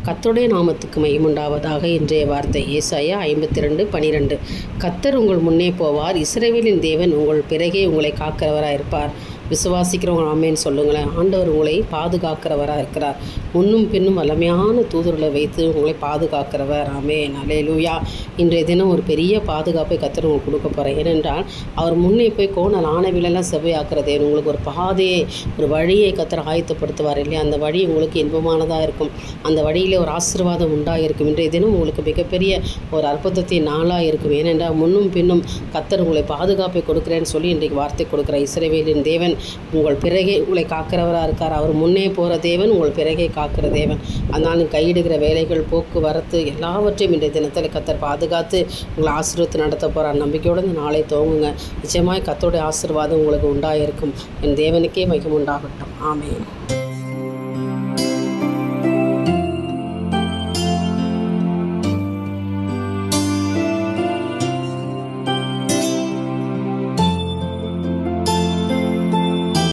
கர்த்தருடைய நாமத்துக்கு மகிமையுண்டாவதாக. இன்றைய வார்த்தை ஏசாயா 52:12. கர்த்தர் உங்கள் முன்னே போவார், இஸ்ரவேலின் தேவன் உங்கள் பிறகே உங்களை காக்கிறவராக இருப்பார். விசுவாசிக்கிறவங்க ஆமேன்னு சொல்லுங்களேன். ஆண்டவர் உங்களை பாதுகாக்கிறவராக இருக்கிறார். முன்னும் பின்னும் வல்லமையான தூதர்களை வைத்து உங்களை பாதுகாக்கிறவர். ஆமேன், அல்லேலூயா. இன்றைய தினம் ஒரு பெரிய பாதுகாப்பை கர்த்தர் உங்களுக்கு கொடுக்க போகிறேன். ஏனென்றால் அவர் முன்னே போய் கோணல் ஆனவிலெல்லாம் செவ்வையாக்குறதே உங்களுக்கு ஒரு பாதையை, ஒரு வழியை கர்த்தர் ஆயத்தப்படுத்துவார் இல்லையா? அந்த வழி உங்களுக்கு இன்பமானதாக இருக்கும். அந்த வழியில் ஒரு ஆசீர்வாதம் உண்டாக இருக்கும். இன்றைய தினம் உங்களுக்கு மிகப்பெரிய ஒரு அற்புதத்தின் நாளாக இருக்கும். ஏனென்றால் முன்னும் பின்னும் கர்த்தர் உங்களை பாதுகாப்பை கொடுக்குறேன்னு சொல்லி இன்றைக்கு வார்த்தை கொடுக்குறார். இஸ்ரவேலின் தேவன் உங்கள் பிறகே உங்களை காக்கிறவராக இருக்கார். அவர் முன்னே போகிற தேவன், உங்கள் பிறகே காக்கிற தேவன். அதனால் கையிடுகிற வேலைகள், போக்குவரத்து எல்லாவற்றையும் இன்றைய தினத்தில் கர்த்தர் பாதுகாத்து உங்களை ஆசீர்வாதத்தை நடத்த போகிறார். நம்பிக்கையோடு இந்த நாளை துவங்குங்க. நிச்சயமாய் கர்த்தருடைய ஆசீர்வாதம் உங்களுக்கு உண்டாயிருக்கும். என் தேவனுக்கே மகிமை உண்டாகட்டும். ஆமென்.